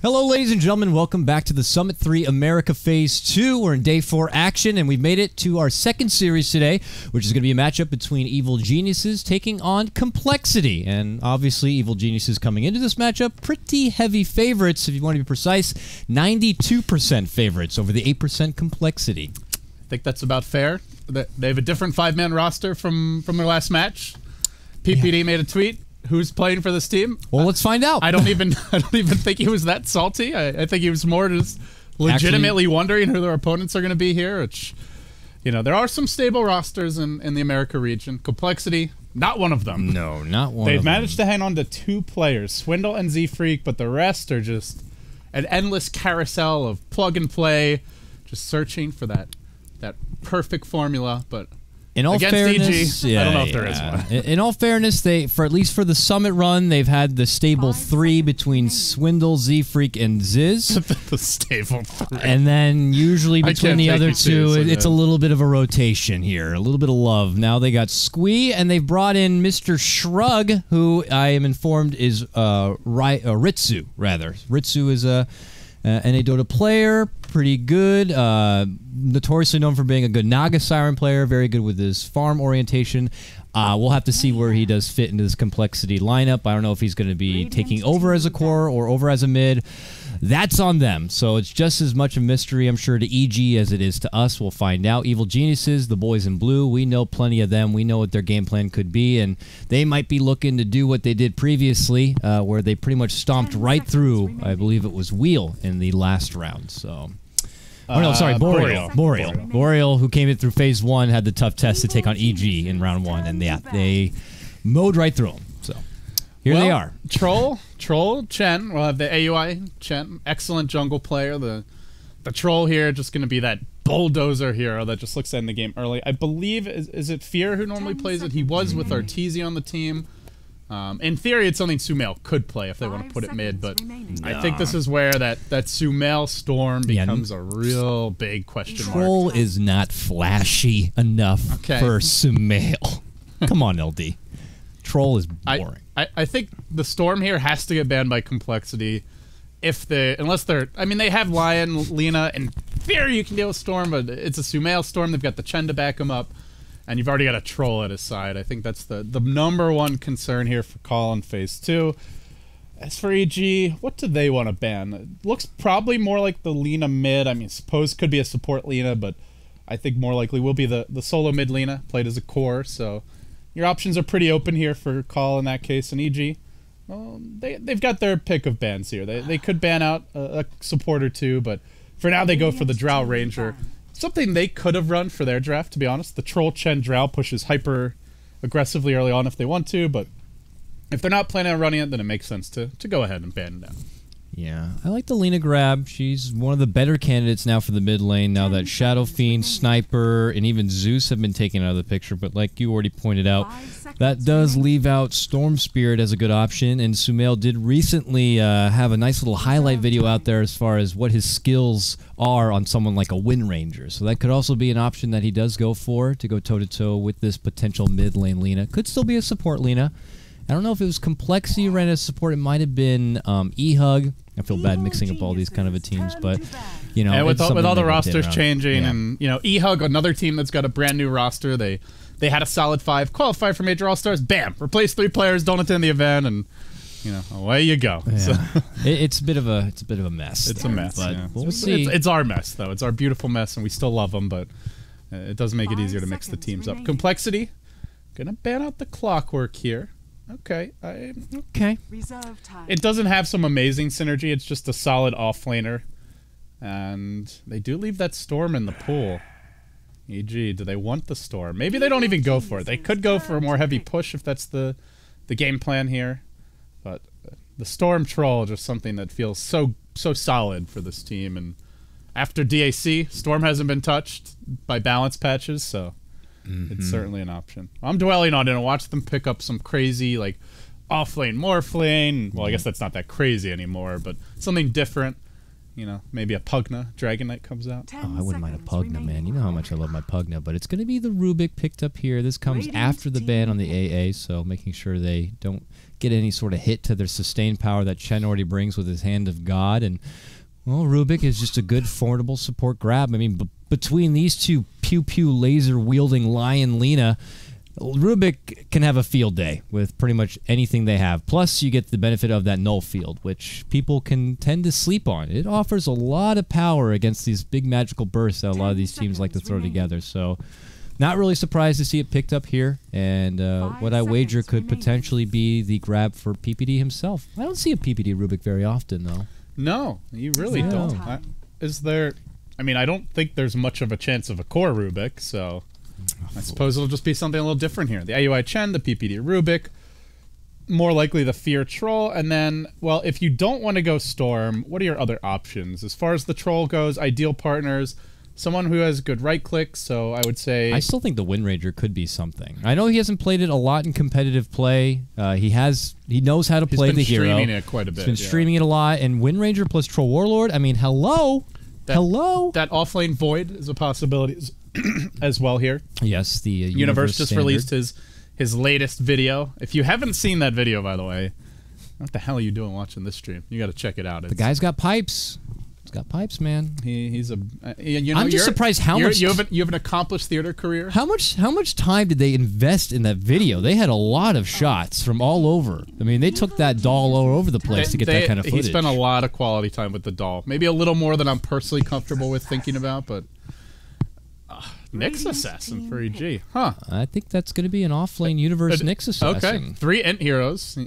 Hello, ladies and gentlemen. Welcome back to the Summit 3 America Phase 2. We're in Day 4 action, and we've made it to our second series today, which is going to be a matchup between Evil Geniuses taking on Complexity. And obviously, Evil Geniuses coming into this matchup, pretty heavy favorites, if you want to be precise, 92% favorites over the 8% Complexity. I think that's about fair. They have a different 5-man roster from their last match. PPD made a tweet. Who's playing for this team? Well, let's find out. I don't even think he was that salty. I think he was more just legitimately wondering who their opponents are going to be here. Which, you know, there are some stable rosters in the America region. Complexity, not one of them. No, not one. They've managed to hang on to 2 players, Swindle and Z-Freak, but the rest are just an endless carousel of plug and play, just searching for that perfect formula, but. In all fairness, I don't know if there is one. In all fairness, at least for the Summit run, they've had the stable 3 between Swindle, Z-Freak, and Ziz. The stable 3. And then usually between the other two, it's a little bit of a rotation here, a little bit of love. Now they got Squee, and they've brought in Mr. Shrug, who I am informed is Ritsu, rather. Ritsu is a NA Dota player, pretty good, notoriously known for being a good Naga Siren player, very good with his farm orientation. We'll have to see where he does fit into this Complexity lineup. I don't know if he's going to be taking over as a core or over as a mid. That's on them, so it's just as much a mystery, I'm sure, to EG as it is to us. We'll find out. Evil Geniuses, the boys in blue, we know plenty of them. We know what their game plan could be, and they might be looking to do what they did previously, where they pretty much stomped right through, I believe it was Wheel in the last round, so... Oh, no, sorry, Boreal, who came in through Phase 1, had the tough test to take on EG in Round 1, and yeah, they mowed right through him, so... Here they are. Troll, Chen. We'll have the AUI, Chen. Excellent jungle player. The Troll here just going to be that bulldozer hero that just looks to end the game early. I believe, is it Fear who normally plays it? He was with Arteezy on the team. In theory, it's something Sumail could play if they want to put it mid, but I think this is where that Sumail Storm becomes a real big question mark. Troll is not flashy enough for Sumail. Come on, LD. Troll is boring. I think the Storm here has to get banned by Complexity. Unless they're, I mean, they have Lion, Lena, and theory you can deal with Storm, but it's a Sumail Storm. They've got the Chen to back him up, and you've already got a Troll at his side. I think that's the #1 concern here for KoL in Phase 2. As for EG, what do they want to ban? It looks probably more like the Lena mid. I mean, suppose could be a support Lena, but I think more likely will be the solo mid Lena, played as a core, so... Your options are pretty open here for KoL in that case, and EG. Well, they've got their pick of bans here. They could ban out a support or two, but for now they go for the Drow Ranger. Something they could have run for their draft, to be honest. The Troll Chen Drow pushes hyper aggressively early on if they want to, but if they're not planning on running it, then it makes sense to go ahead and ban it out. Yeah, I like the Lena grab. She's one of the better candidates now for the mid lane, now that Shadow Fiend, Sniper, and even Zeus have been taken out of the picture. But like you already pointed out, that does leave out Storm Spirit as a good option, and Sumail did recently have a nice little highlight video out there as far as what his skills are on someone like a Wind Ranger. So that could also be an option that he does go for, to go toe-to-toe with this potential mid lane Lena. Could still be a support Lena. I don't know if it was Complexity ran as support. It might have been E-Hug. I feel bad mixing up all these kind of teams, but you know, with all the rosters changing, and you know, E-Hug, another team that's got a brand new roster. They had a solid 5, qualify for Major All Stars. Bam, replace 3 players, don't attend the event, and you know, away you go. Yeah. So, it's a bit of a mess. It's a mess, but yeah. We'll see. It's our mess though. It's our beautiful mess, and we still love them, but it does make it easier to mix the teams up. Complexity, gonna ban out the Clockwork here. Okay. Okay. It doesn't have some amazing synergy. It's just a solid off-laner. And they do leave that Storm in the pool. EG, do they want the Storm? Maybe they don't even go for it. They could go for a more heavy push if that's the game plan here. But the Storm Troll, just something that feels so solid for this team. And after DAC, Storm hasn't been touched by balance patches, so... It's certainly an option. I'm dwelling on it and watch them pick up some crazy, like, off-lane, morph lane. Well, I guess that's not that crazy anymore, but something different. You know, maybe a Pugna Dragon Knight comes out. Oh, I wouldn't mind a Pugna, man. You know how much I love my Pugna, but it's going to be the Rubik picked up here. This comes after the ban on the AA, so making sure they don't get any sort of hit to their sustained power that Chen already brings with his Hand of God. And, well, Rubik is just a good, formidable support grab. I mean, between these two pew-pew laser-wielding Lion Lina, Rubik can have a field day with pretty much anything they have. Plus, you get the benefit of that null field, which people can tend to sleep on. It offers a lot of power against these big magical bursts that a lot of these teams like to throw together. So, not really surprised to see it picked up here. And what I wager could potentially be the grab for PPD himself. I don't see a PPD Rubik very often, though. No, you really don't. Is there... I mean, I don't think there's much of a chance of a core Rubik, so... I suppose it'll just be something a little different here. The IUI Chen, the PPD Rubik, more likely the Fear Troll, and then, well, if you don't want to go Storm, what are your other options? As far as the Troll goes, ideal partners, someone who has good right-click, so I would say... I still think the Wind Ranger could be something. I know he hasn't played it a lot in competitive play. He knows how to play the hero. He's been streaming it quite a bit. He's been streaming it a lot, and Wind Ranger plus Troll Warlord, I mean, hello! Hello! That offlane Void is a possibility as well here. Yes, the Universe just released his latest video. If you haven't seen that video, by the way, what the hell are you doing watching this stream? You got to check it out. The guy's got pipes. He's got pipes, man. He's a. You know, I'm just surprised how much you have an accomplished theater career. How much time did they invest in that video? They had a lot of shots from all over. I mean, they took that doll all over the place to get that kind of footage. He spent a lot of quality time with the doll. Maybe a little more than I'm personally comfortable with thinking about, but. Nyx Assassin for EG. Huh. I think that's going to be an off-lane Universe Nyx Assassin. Okay. 3 Int heroes.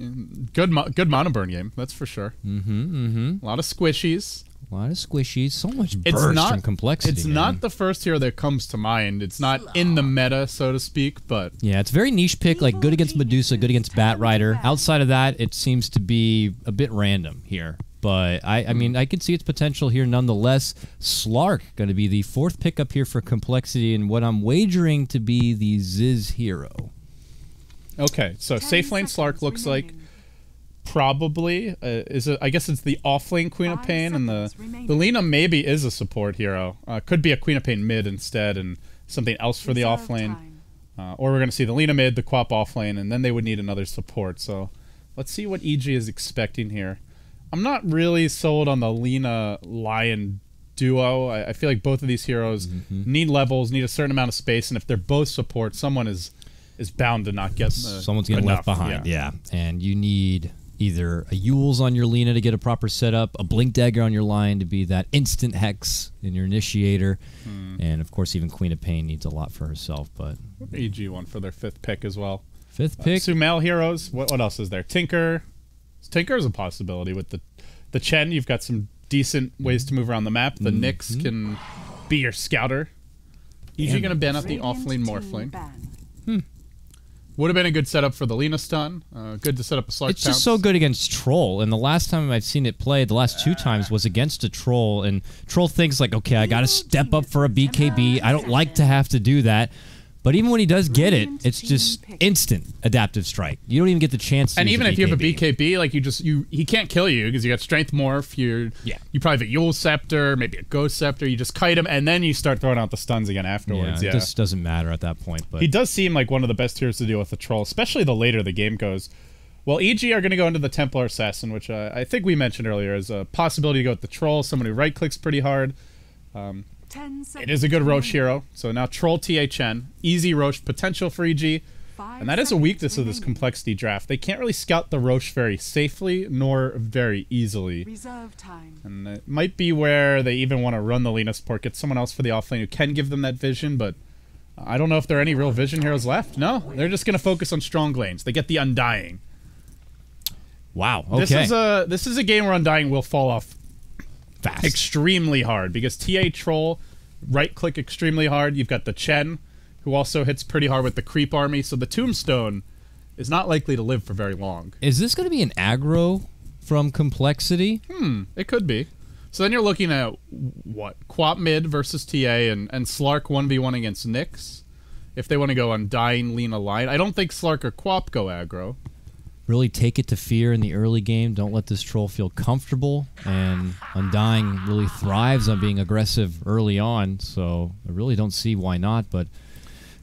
Good mono burn game, that's for sure. A lot of squishies. A lot of squishies. So much burst from complexity. It's not the first hero that comes to mind. It's not in the meta, so to speak, but... Yeah, it's very niche pick, like good against Medusa, good against Bat Rider. Outside of that, it seems to be a bit random here. But, I mean, I could see its potential here nonetheless. Slark going to be the 4th pickup here for complexity, and what I'm wagering to be the Ziz hero. Okay, so safe lane Slark looks like probably I guess it's the off lane Queen of Pain, and the Lina maybe is a support hero. Could be a Queen of Pain mid instead, and something else for the off lane. Or we're going to see the Lina mid, the Quap off lane, and then they would need another support. So let's see what EG is expecting here. I'm not really sold on the Lina Lion duo. I feel like both of these heroes need levels, need a certain amount of space, and if they're both support, someone is bound to not get someone's getting left behind. Yeah, and you need either a Yules on your Lina to get a proper setup, a Blink Dagger on your line to be that instant hex in your initiator, and of course even Queen of Pain needs a lot for herself. But EG won for their 5th pick as well. 5th pick. Sumail heroes. What else is there? Tinker. Tinker is a possibility with the Chen. You've got some decent ways to move around the map. The Nyx can be your scouter. EG going to ban out the off-lane Morphling. Would have been a good setup for the Lina stun. Good to set up a Slark. It's just so good against Troll, and the last time I've seen it play, the last 2 times, was against a Troll, and Troll thinks like, okay, I got to step up for a BKB. I don't like to have to do that. But even when he does get it, it's just instant adaptive strike. You don't even get the chance to And use even a if you have a BKB, like he can't kill you because you got Strength Morph, you probably have a Yule Scepter, maybe a Ghost Scepter, you just kite him, and then you start throwing out the stuns again afterwards. It just doesn't matter at that point. But he does seem like one of the best heroes to deal with the Troll, especially the later the game goes. Well, EG are going to go into the Templar Assassin, which I think we mentioned earlier as a possibility to go with the Troll, someone who right-clicks pretty hard. It is a good Roche hero. So now Troll THN, easy Roche potential for EG. And that is a weakness of this complexity draft. They can't really scout the Roche very safely nor very easily. And it might be where they even want to run the Lina support, get someone else for the offlane who can give them that vision, but I don't know if there are any real vision heroes left. No, they're just going to focus on strong lanes. They get the Undying. Wow, okay. This is a game where Undying will fall off fast. Extremely hard, because TA Troll right-click extremely hard. You've got the Chen, who also hits pretty hard with the Creep Army, so the Tombstone is not likely to live for very long. Is this going to be an aggro from complexity? It could be. So then you're looking at, what, Quap mid versus TA and Slark 1v1 against Nyx. If they want to go Undying, Lina Lion. I don't think Slark or Quap go aggro. really take it to fear in the early game. Don't let this troll feel comfortable. And Undying really thrives on being aggressive early on, so I really don't see why not. But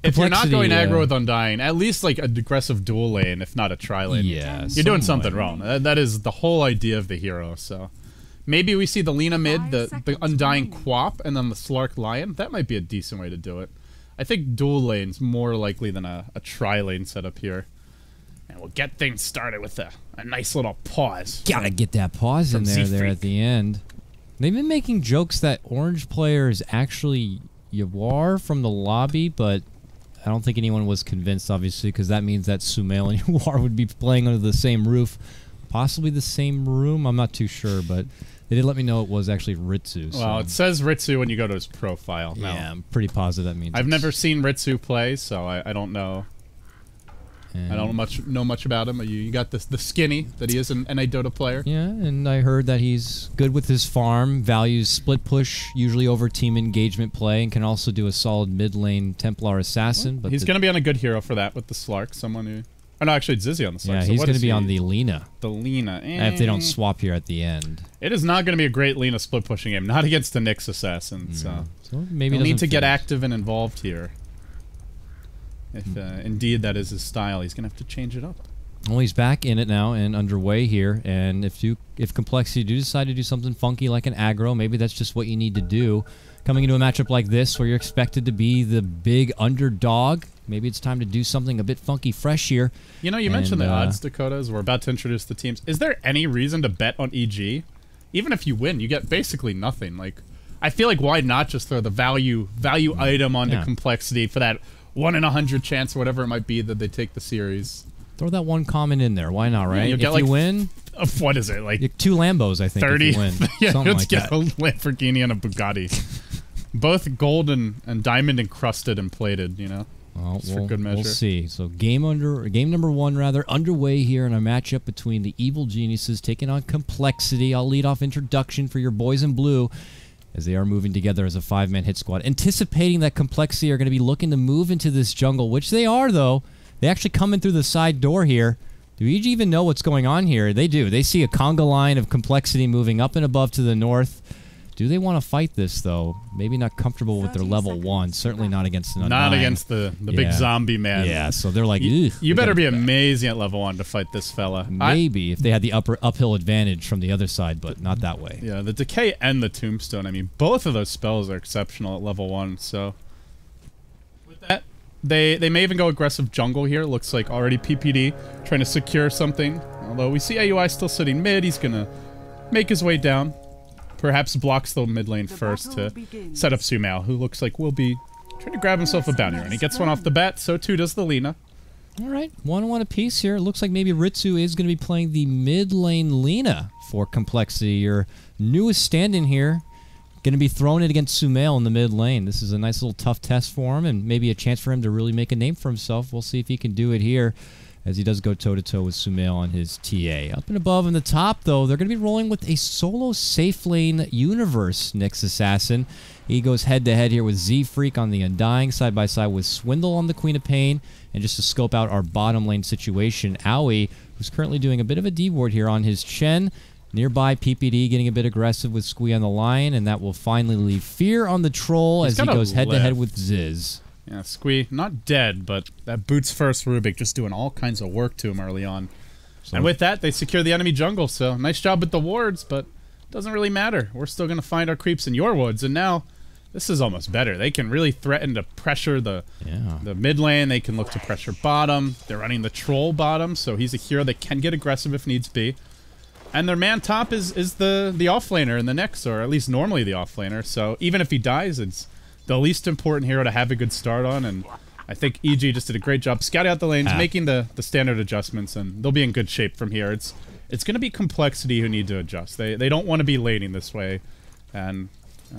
if you're not going aggro with Undying, at least like an aggressive dual lane, if not a tri-lane. Yeah, you're doing something wrong. That is the whole idea of the hero. So maybe we see the Lina mid, the Undying Quap, and then the Slark Lion. That might be a decent way to do it. I think dual lane's more likely than a tri-lane setup here. And we'll get things started with a nice little pause. Gotta get that pause in there at the end. They've been making jokes that orange player is actually Yawar from the lobby, but I don't think anyone was convinced, obviously, because that means that Sumail and Yawar would be playing under the same roof. Possibly the same room, I'm not too sure, but they did let me know it was actually Ritsu. So. Well, it says Ritsu when you go to his profile. Yeah, I'm pretty positive that means I've never seen Ritsu play, so I don't know. I don't know much about him. You got the skinny that he is an NA Dota player. Yeah, and I heard that he's good with his farm, values split push, usually over team engagement play, and can also do a solid mid lane Templar assassin. But he's going to be on a good hero for that with the Slark. Someone who... Oh, no, actually, it's Zizzy on the Slark. Yeah, so he's going to be on the Lina. The Lina. If they don't swap here at the end. It is not going to be a great Lina split pushing game. Not against the Nyx assassin. So maybe he'll need to get active and involved here. If indeed that is his style, he's going to have to change it up. Well, he's back in it now and underway here. And if Complexity do decide to do something funky like an aggro, maybe that's just what you need to do. Coming into a matchup like this where you're expected to be the big underdog, maybe it's time to do something a bit funky fresh here. You know, you mentioned the odds, Dakota, as we're about to introduce the teams. Is there any reason to bet on EG? Even if you win, you get basically nothing. Like, I feel like why not just throw the value item onto Complexity for that 1 in 100 chance or whatever it might be that they take the series. Throw that one comment in there. Why not, right? Yeah, if you win... What is it, like... 2 Lambos, I think, 30? if you win. Yeah, something let's like get a Lamborghini and a Bugatti. Both gold and diamond encrusted and plated, you know? Well, for good measure. We'll see. So game number 1, underway here in a matchup between the Evil Geniuses taking on Complexity. I'll lead off introduction for your boys in blue, as they are moving together as a 5-man hit squad. Anticipating that Complexity are going to be looking to move into this jungle, which they are, though. They actually come in through the side door here. Do EG even know what's going on here? They do. They see a conga line of Complexity moving up and above to the north. Do they want to fight this, though? Maybe not comfortable with their level 1. Certainly not against an Undying. Not against the big zombie man. Yeah, so they're like, you better be amazing at level 1 to fight this fella. Maybe, if they had the uphill advantage from the other side, but not that way. Yeah, the Decay and the Tombstone, I mean, both of those spells are exceptional at level 1, so... With that, they may even go aggressive jungle here. Looks like already PPD trying to secure something. Although we see AUI still sitting mid, he's going to make his way down. Perhaps blocks the mid lane first to set up Sumail, who looks like will be trying to grab himself a bounty run. He gets one off the bat, so too does the Lina. All right, 1-1 apiece here. It looks like maybe Ritsu is going to be playing the mid lane Lina for Complexity. Your newest stand-in here, going to be throwing it against Sumail in the mid lane. This is a nice little tough test for him and maybe a chance for him to really make a name for himself. We'll see if he can do it here, as he does go toe-to-toe with Sumail on his TA. Up and above in the top, though, they're going to be rolling with a solo safe lane Universe Nyx Assassin. He goes head-to-head here with Z-Freak on the Undying, side-by-side with Swindle on the Queen of Pain. And just to scope out our bottom lane situation, Aoi, who's currently doing a bit of a D-ward here on his Chen. Nearby, PPD getting a bit aggressive with Squee on the Lion, and that will finally leave Fear on the Troll as he goes head-to-head with Ziz. Yeah, Squee, not dead, but that boots first Rubik just doing all kinds of work to him early on. So, and with that, they secure the enemy jungle, so nice job with the wards, but doesn't really matter. We're still going to find our creeps in your woods, and now this is almost better. They can really threaten to pressure the mid lane. They can look to pressure bottom. They're running the troll bottom, so he's a hero that can get aggressive if needs be. And their man top is the offlaner in the Nyx, or at least normally the offlaner, so even if he dies, it's the least important hero to have a good start on, and I think EG just did a great job scouting out the lanes, making the standard adjustments, and they'll be in good shape from here. It's going to be Complexity who need to adjust. They don't want to be laning this way, and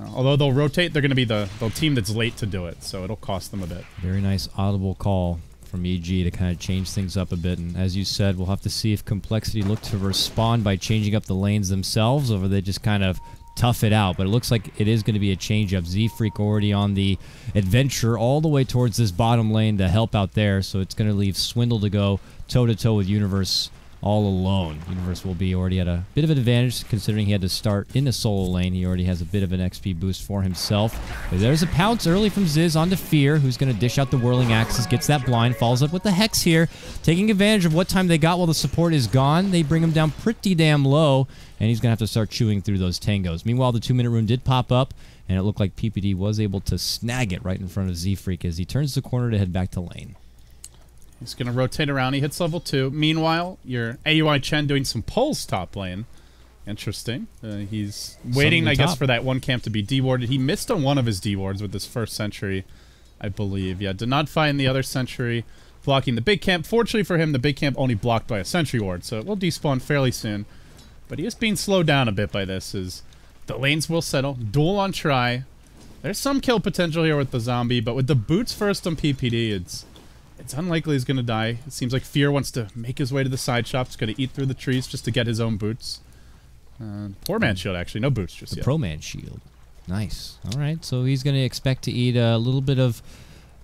although they'll rotate, they're going to be the team that's late to do it, so it'll cost them a bit. Very nice audible call from EG to kind of change things up a bit, and as you said, we'll have to see if Complexity look to respond by changing up the lanes themselves, or they just kind of tough it out. But it looks like it is going to be a change-up. Z-Freak already on the adventure all the way towards this bottom lane to help out there, so it's going to leave Swindle to go toe-to-toe with Universe all alone. Universe will be already at a bit of an advantage considering he had to start in a solo lane. He already has a bit of an XP boost for himself. But there's a pounce early from Ziz onto Fear, who's going to dish out the whirling axes, gets that blind, follows up with the Hex here, taking advantage of what time they got while the support is gone. They bring him down pretty damn low, and he's going to have to start chewing through those tangos. Meanwhile, the 2-minute rune did pop up, and it looked like PPD was able to snag it right in front of Z-Freak as he turns the corner to head back to lane. He's going to rotate around. He hits level 2. Meanwhile, your AUI Chen doing some pulls top lane. Interesting. He's waiting, I guess, for that one camp to be dewarded. He missed on one of his dewards with this first sentry, I believe. Yeah, did not find the other sentry blocking the big camp. Fortunately for him, the big camp only blocked by a sentry ward, so it will despawn fairly soon. But he is being slowed down a bit by this, as the lanes will settle. Duel on try. There's some kill potential here with the zombie, but with the boots first on PPD, it's unlikely he's going to die. It seems like Fear wants to make his way to the side shop. He's going to eat through the trees just to get his own boots. Poor man shield, actually. No boots just yet. The pro man shield. Nice. All right, so he's going to expect to eat a little bit of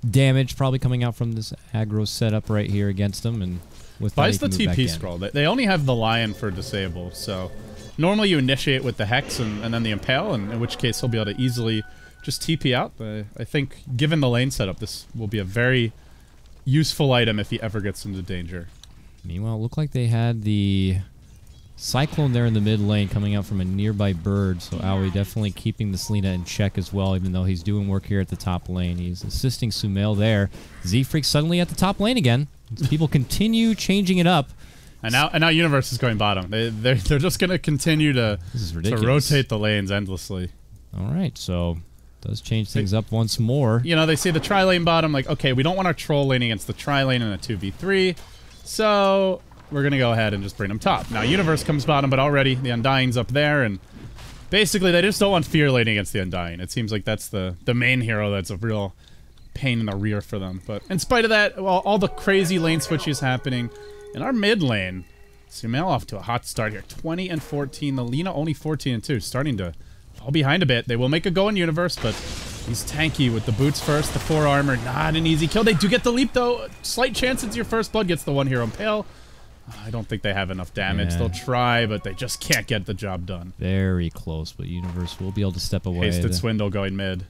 damage probably coming out from this aggro setup right here against him. And with that, buys the TP scroll. They only have the Lion for disable, so normally you initiate with the Hex and then the Impale, and in which case he'll be able to easily just TP out. I think, given the lane setup, this will be a very useful item if he ever gets into danger. Meanwhile, it looked like they had the Cyclone there in the mid lane coming out from a nearby bird, so Aoi definitely keeping the Selena in check as well, even though he's doing work here at the top lane. He's assisting Sumail there. Z-Freak suddenly at the top lane again. People continue changing it up. And now Universe is going bottom. They're just going to continue to rotate the lanes endlessly. All right, so does change things up once more. You know, they see the tri-lane bottom, like, okay, we don't want our troll lane against the tri-lane in a 2v3, so we're going to go ahead and just bring them top. Now, Universe comes bottom, but already the Undying's up there, and basically they just don't want Fear laning against the Undying. It seems like that's the main hero that's a real pain in the rear for them. But in spite of that, well, all the crazy lane switches happening, in our mid lane, Sumail off to a hot start here. 20 and 14. The Lina only 14 and 2. Starting to fall behind a bit. They will make a go in Universe, but he's tanky with the boots first. The 4 armor, not an easy kill. They do get the leap, though. Slight chance it's your first blood. Gets the 1 hero Impale. I don't think they have enough damage. Yeah. They'll try, but they just can't get the job done. Very close, but Universe will be able to step away. Hasted Swindle going mid.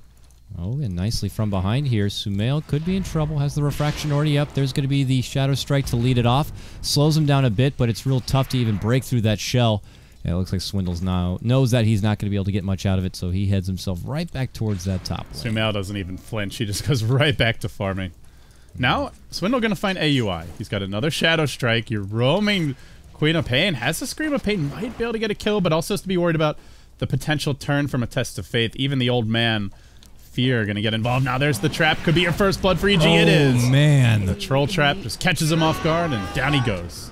Oh, and nicely from behind here. Sumail could be in trouble. Has the refraction already up. There's going to be the Shadow Strike to lead it off. Slows him down a bit, but it's real tough to even break through that shell. And it looks like Swindle's now knows that he's not going to be able to get much out of it, so he heads himself right back towards that top lane. Sumail doesn't even flinch. He just goes right back to farming. Now, Swindle going to find AUI. He's got another Shadow Strike. You're roaming Queen of Pain. Has the Scream of Pain. Might be able to get a kill, but also has to be worried about the potential turn from a Test of Faith. Even the old man Fear going to get involved. Now there's the trap. Could be your first blood for EG. Oh, it is. Man. The troll trap just catches him off guard, and down he goes.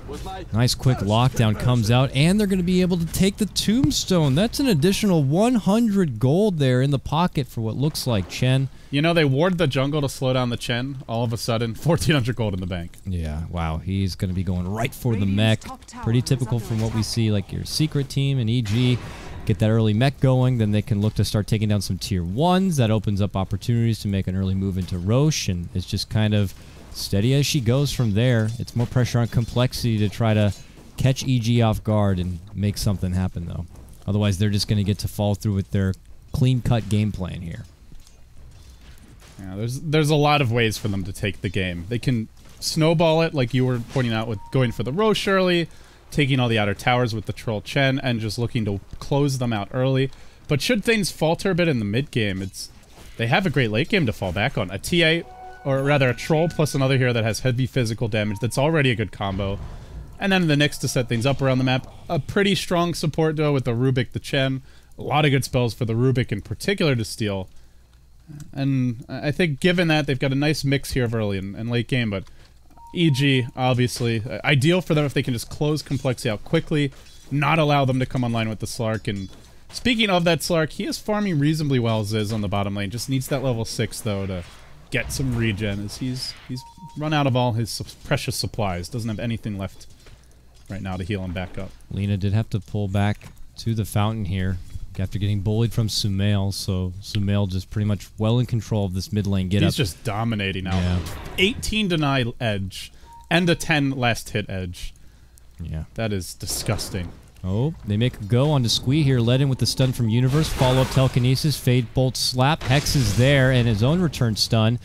Nice quick lockdown comes out, and they're going to be able to take the Tombstone. That's an additional 100 gold there in the pocket for what looks like Chen. You know, they ward the jungle to slow down the Chen. All of a sudden, 1,400 gold in the bank. Yeah, wow. He's going to be going right for the mech. Pretty typical from what we see, like your Secret team and EG. Get that early mech going, then they can look to start taking down some tier 1s. That opens up opportunities to make an early move into Roche, and it's just kind of steady as she goes from there. It's more pressure on Complexity to try to catch EG off guard and make something happen, though. Otherwise, they're just going to get to fall through with their clean-cut game plan here. Yeah, there's a lot of ways for them to take the game. They can snowball it, like you were pointing out, with going for the Roche early, taking all the outer towers with the Troll Chen, and just looking to close them out early. But should things falter a bit in the mid game, they have a great late game to fall back on. A TA, or rather a Troll plus another hero that has heavy physical damage, that's already a good combo. And then the Nyx to set things up around the map. A pretty strong support duo with the Rubik, the Chen. A lot of good spells for the Rubik in particular to steal. And I think given that, they've got a nice mix here of early and late game, but EG, obviously, ideal for them if they can just close Complexity out quickly, not allow them to come online with the Slark. And speaking of that Slark, he is farming reasonably well, Ziz, on the bottom lane. Just needs that level 6, though, to get some regen, as he's run out of all his precious supplies. Doesn't have anything left right now to heal him back up. Lina did have to pull back to the fountain here after getting bullied from Sumail, so Sumail just pretty much well in control of this mid lane get-up. He's just dominating now. Yeah. 18 deny edge and a 10 last hit edge. Yeah. That is disgusting. Oh, they make a go onto Squee here, led in with the stun from Universe. Follow-up telekinesis, Fade Bolt slap. Hex is there, and his own return stun.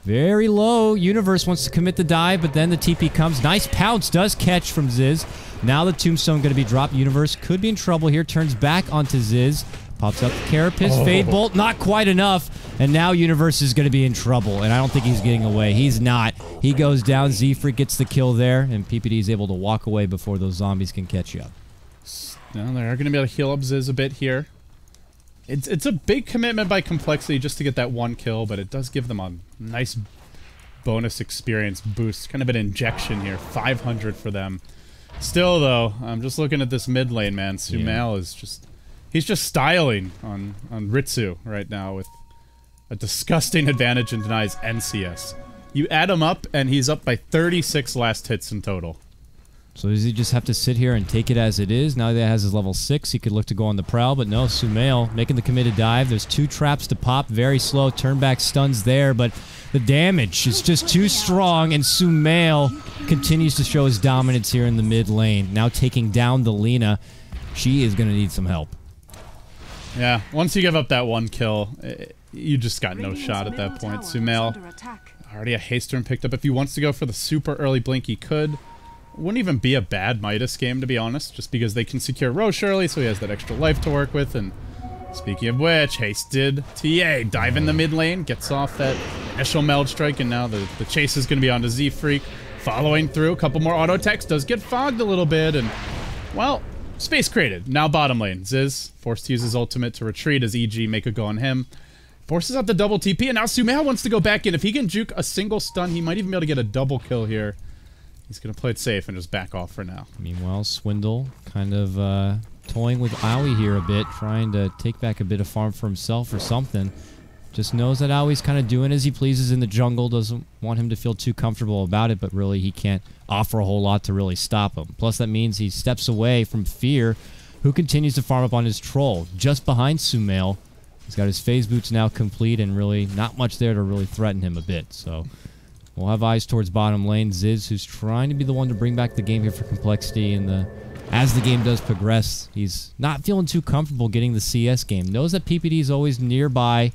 Very low. Universe wants to commit the dive, but then the TP comes. Nice pounce, does catch from Ziz. Now the tombstone going to be dropped. Universe could be in trouble here. Turns back onto Ziz. Pops up the Carapace. Fade Bolt, not quite enough. And now Universe is going to be in trouble, and I don't think he's getting away. He's not. He goes down. Z-Freak gets the kill there, and PPD is able to walk away before those zombies can catch you up. Now they are going to be able to heal up Ziz a bit here. It's a big commitment by Complexity just to get that one kill, but it does give them a nice bonus experience boost. Kind of an injection here. 500 for them. Still, though, I'm just looking at this mid lane, man. Sumail is just... He's just styling on Ritsu right now with a disgusting advantage and denies NCS. You add him up, and he's up by 36 last hits in total. So does he just have to sit here and take it as it is? Now that he has his level 6, he could look to go on the prowl, but no, Sumail making the committed dive. There's 2 traps to pop, very slow. Turn back stuns there, but the damage is just too strong, and Sumail continues to show his dominance here in the mid lane. Now taking down the Lina. She is going to need some help. Yeah, once you give up that one kill, you just got no shot at that point. Sumail, already a haste turn picked up. If he wants to go for the super early blink, he could. Wouldn't even be a bad Midas game, to be honest, just because they can secure Roche early, so he has that extra life to work with. And speaking of which, hasted TA, dive in the mid lane, gets off that initial meld strike, and now the chase is going to be on to Z-Freak. Following through, a couple more auto attacks, does get fogged a little bit, and, well, space created. Now bottom lane. Ziz forced to use his ultimate to retreat as EG make a go on him. Forces out the double TP, and now Sumail wants to go back in. If he can juke a single stun, he might even be able to get a double kill here. He's going to play it safe and just back off for now. Meanwhile, Swindle kind of toying with Aoi here a bit, trying to take back a bit of farm for himself or something. Just knows that Aoi's kind of doing as he pleases in the jungle, doesn't want him to feel too comfortable about it, but really he can't offer a whole lot to really stop him. Plus that means he steps away from Fear, who continues to farm up on his troll, just behind Sumail. He's got his phase boots now complete and really not much there to really threaten him a bit, so... We'll have eyes towards bottom lane. Ziz, who's trying to be the one to bring back the game here for Complexity. And as the game does progress, he's not feeling too comfortable getting the CS game. Knows that PPD is always nearby.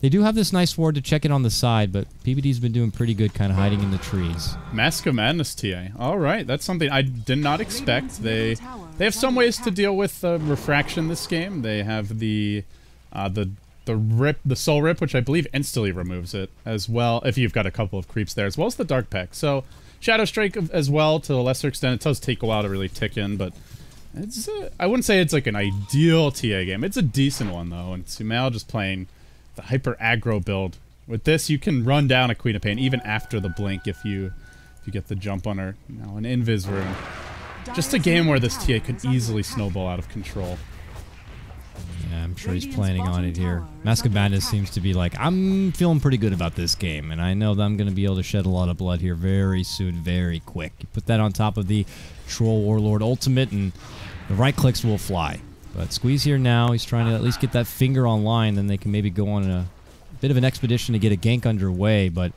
They do have this nice ward to check it on the side, but PPD's been doing pretty good kind of hiding in the trees. Mask of Madness TA. All right, that's something I did not expect. They have some ways to deal with refraction this game. They have the Soul Rip, which I believe instantly removes it as well, if you've got a couple of creeps there, as well as the Dark Pack. So, Shadow Strike as well, to a lesser extent. It does take a while to really tick in, but it's I wouldn't say it's like an ideal TA game. It's a decent one, though, and Sumail just playing the hyper aggro build. With this, you can run down a Queen of Pain even after the blink if you get the jump on her. Now, an Invis Rune. Just a game where this TA could easily snowball out of control. Yeah, I'm sure he's planning on it here. Mask of Madness seems to be like, I'm feeling pretty good about this game, and I know that I'm going to be able to shed a lot of blood here very soon, very quick. You put that on top of the Troll Warlord ultimate, and the right clicks will fly. But Squeeze here now, he's trying to at least get that finger online, then they can maybe go on a bit of an expedition to get a gank underway, but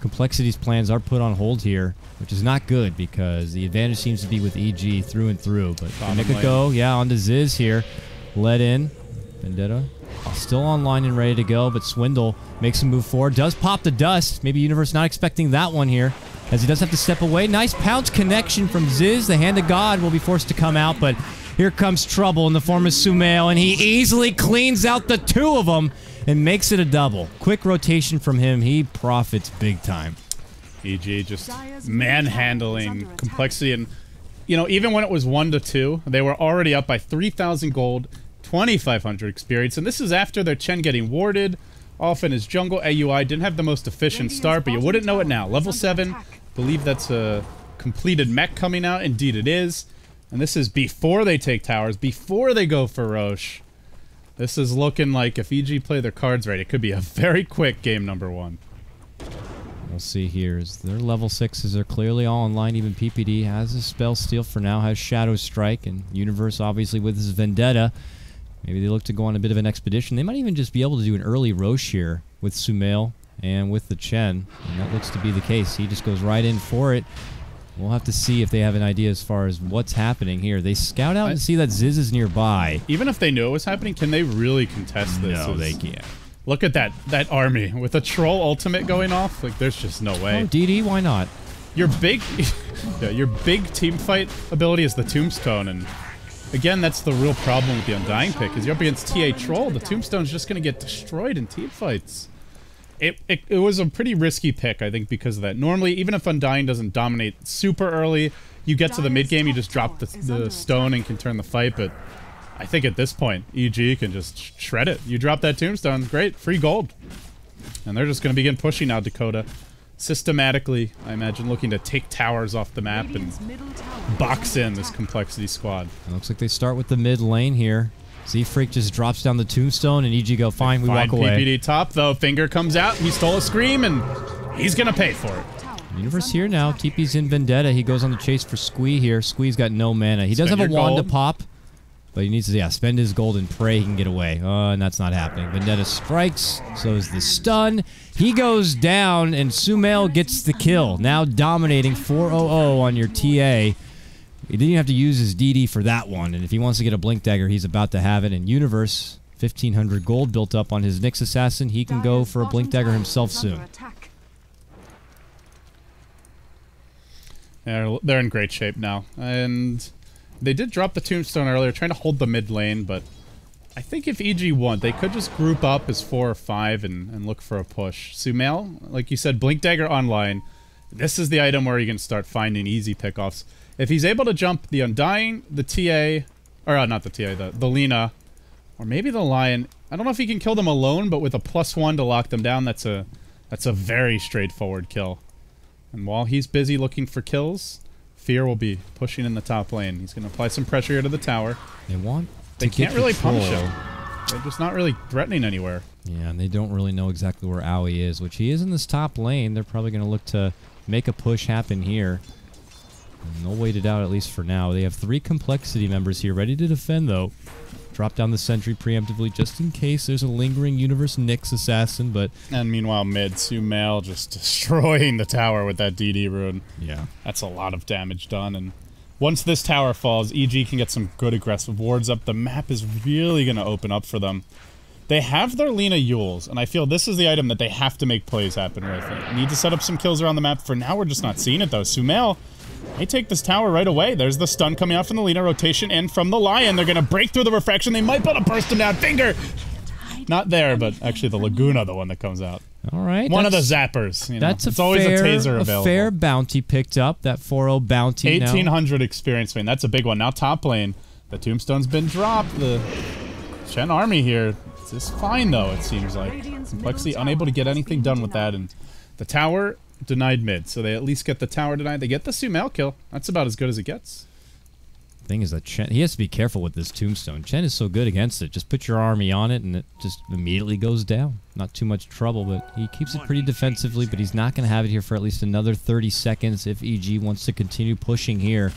Complexity's plans are put on hold here, which is not good because the advantage seems to be with EG through and through. But make a go, yeah, on to Ziz here. Let in. Vendetta still online and ready to go, but Swindle makes a move forward. Does pop the dust. Maybe Universe not expecting that one here, as he does have to step away. Nice pounce connection from Ziz. The Hand of God will be forced to come out, but here comes trouble in the form of Sumail, and he easily cleans out the 2 of them and makes it a double. Quick rotation from him. He profits big time. EG just manhandling Complexity, and you know, even when it was 1-2, they were already up by 3,000 gold, 2,500 experience, and this is after their Chen getting warded off in his jungle. AUI didn't have the most efficient start, but you wouldn't know it now. Level 7, believe that's a completed mech coming out. Indeed it is. And this is before they take towers, before they go for Roche. This is looking like if EG play their cards right, it could be a very quick game number 1. We'll see here. As their level 6s are clearly all online. Even PPD has his spell steal for now, has Shadow Strike, and Universe obviously with his Vendetta. Maybe they look to go on a bit of an expedition. They might even just be able to do an early Roche here with Sumail and with the Chen. And that looks to be the case. He just goes right in for it. We'll have to see if they have an idea as far as what's happening here. They scout out and see that Ziz is nearby. Even if they knew it was happening, can they really contest this? No, they can't. Look at that army with a troll ultimate going off. Like, there's just no way. Oh, DD, why not? Your big, your big team fight ability is the Tombstone, and again, that's the real problem with the Undying pick. Is you're up against TA Troll, the Tombstone's just going to get destroyed in team fights. It was a pretty risky pick, I think, because of that. Normally, even if Undying doesn't dominate super early, you get to the mid game, you just drop the stone and can turn the fight. But I think at this point, EG can just shred it. You drop that Tombstone, great, free gold, and they're just going to begin pushing now Dakota. Systematically, I imagine, looking to take towers off the map and box in this complexity squad. It looks like they start with the mid lane here. Z-Freak just drops down the Tombstone, and EG go, fine, we walk away. PPD top, though. Finger comes out. He stole a Scream, and he's going to pay for it. Universe here now. TP's in Vendetta. He goes on the chase for Squee here. Squee's got no mana. He does have a wand to pop, but he needs to, spend his gold and pray he can get away. And that's not happening. Vendetta strikes, so is the stun. He goes down, and Sumail gets the kill. Now dominating 4-0-0 on your TA. He didn't even have to use his DD for that one, and if he wants to get a Blink Dagger, he's about to have it. And Universe, 1,500 gold built up on his Nyx Assassin. He can go for a Blink Dagger himself soon. They're in great shape now, and they did drop the Tombstone earlier, trying to hold the mid lane, but I think if EG won, they could just group up as 4 or 5 and look for a push. Sumail, like you said, Blink Dagger online. This is the item where you can start finding easy pickoffs. If he's able to jump the Undying, the TA, or not the TA, the Lina, or maybe the Lion. I don't know if he can kill them alone, but with a +1 to lock them down, that's a very straightforward kill. And while he's busy looking for kills, Fear will be pushing in the top lane. He's going to apply some pressure here to the tower. They can't really punish him. They're just not really threatening anywhere. Yeah, and they don't really know exactly where Owie is, which he is in this top lane. They're probably going to look to make a push happen here. And they'll wait it out, at least for now. They have 3 complexity members here ready to defend, though. Drop down the sentry preemptively just in case there's a lingering Universe Nyx Assassin, but... And meanwhile, mid, Sumail just destroying the tower with that DD rune. Yeah. That's a lot of damage done, and once this tower falls, EG can get some good aggressive wards up. The map is really going to open up for them. They have their Lina Yules, and I feel this is the item that they have to make plays happen with. They need to set up some kills around the map. For now, we're just not seeing it, though. Sumail, they take this tower right away. There's the stun coming out from the Lina rotation and from the Lion. They're going to break through the refraction. They might be able to burst him down. Finger! Not there, but actually the Laguna, the one that comes out. All right. One of the zappers. You know, that's it's always a taser available. A fair bounty picked up. That 4-0 bounty 1,800 experience vein. That's a big one. Now top lane. The Tombstone's been dropped. The Shen army here. It's just fine, though, it seems like. Complexity unable to get anything done with that. And the tower denied mid. So they at least get the tower denied. They get the Sumail kill. That's about as good as it gets. Thing is that Chen, he has to be careful with this Tombstone. Chen is so good against it. Just put your army on it and it just immediately goes down. Not too much trouble, but he keeps it pretty defensively, but he's not going to have it here for at least another 30 seconds if EG wants to continue pushing here.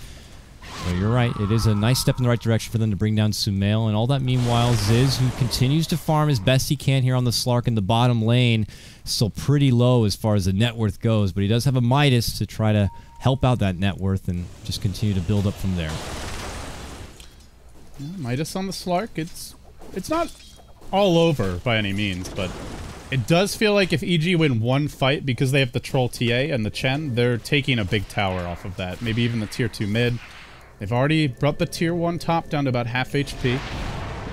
So you're right. It is a nice step in the right direction for them to bring down Sumail, and all that meanwhile, Ziz, who continues to farm as best he can here on the Slark in the bottom lane, still pretty low as far as the net worth goes, but he does have a Midas to try to help out that net worth and just continue to build up from there. Yeah, Midas on the Slark, it's not all over by any means, but it does feel like if EG win one fight because they have the Troll TA and the Chen, they're taking a big tower off of that. Maybe even the tier 2 mid. They've already brought the tier 1 top down to about half HP.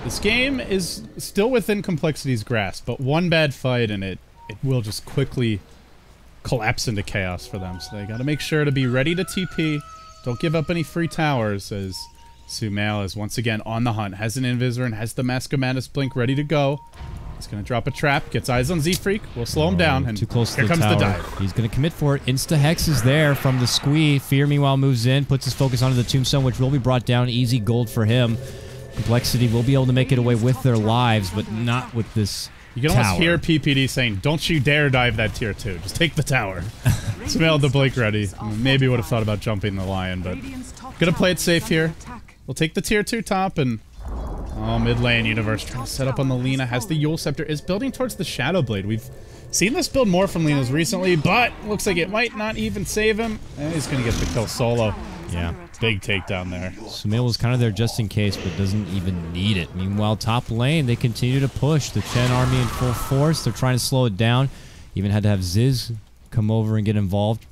This game is still within Complexity's grasp, but one bad fight and it will just quickly collapse into chaos for them. So they got to make sure to be ready to TP. Don't give up any free towers, as Sumail is once again on the hunt. Has an Invisor and has the Mask of Madness blink ready to go. He's going to drop a trap, gets eyes on Z-Freak, will slow him down, and too close here to the comes tower. the dive. He's going to commit for it. Insta-Hex is there from the Squee. Fear, meanwhile, moves in, puts his focus onto the Tombstone, which will be brought down. Easy gold for him. Complexity will be able to make it away with their lives, but not with this You can almost hear PPD saying, don't you dare dive that tier 2. Just take the tower. Sumail the blink ready. Maybe would have thought about jumping the Lion, but gonna play it safe here. We'll take the tier 2 top and... Oh, mid lane Universe trying to set up on the Lina. Has the Yule Scepter. Is building towards the Shadow Blade. We've Seen this build more from Lina's recently, but looks like it might not even save him. And he's going to get the kill solo. Yeah. Big takedown there. Sumail was kind of there just in case, but doesn't even need it. Meanwhile, top lane, they continue to push. The Chen army in full force. They're trying to slow it down. Even had to have Ziz come over and get involved.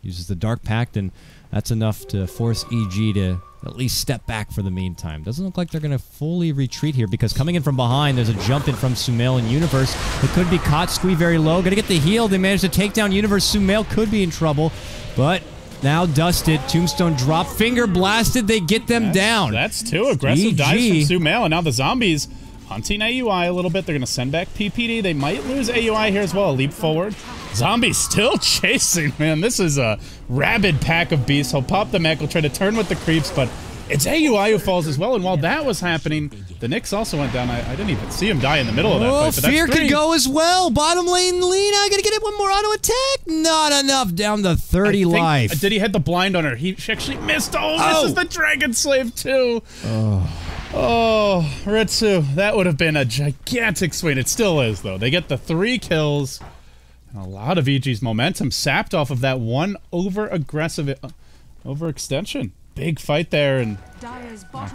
Uses the Dark Pact, and that's enough to force EG to at least step back for the meantime. Doesn't look like they're going to fully retreat here, because coming in from behind, there's a jump in from Sumail and Universe. It could be caught. Squee very low. Going to get the heal. They managed to take down Universe. Sumail could be in trouble, but now dusted. Tombstone drop. Finger blasted. They get them down. That's two aggressive dives from Sumail, and now the zombies hunting AUI a little bit. They're going to send back PPD. They might lose AUI here as well. A leap forward. Zombies still chasing, man. This is a rabid pack of beasts. He'll pop the mech. He'll try to turn with the creeps, but it's AUI who falls as well. And while that was happening, the Nyx also went down. I didn't even see him die in the middle of that fight. But Fear could go as well. Bottom lane, Lina. Gonna get it. One more auto attack. Not enough. Down to 30 life. Did he hit the blind on her? She actually missed. Oh, this is the Dragon Slave too. Oh, Ritsu. That would have been a gigantic swing. It still is, though. They get the 3 kills. And a lot of EG's momentum sapped off of that one over-aggressive overextension. Big fight there, and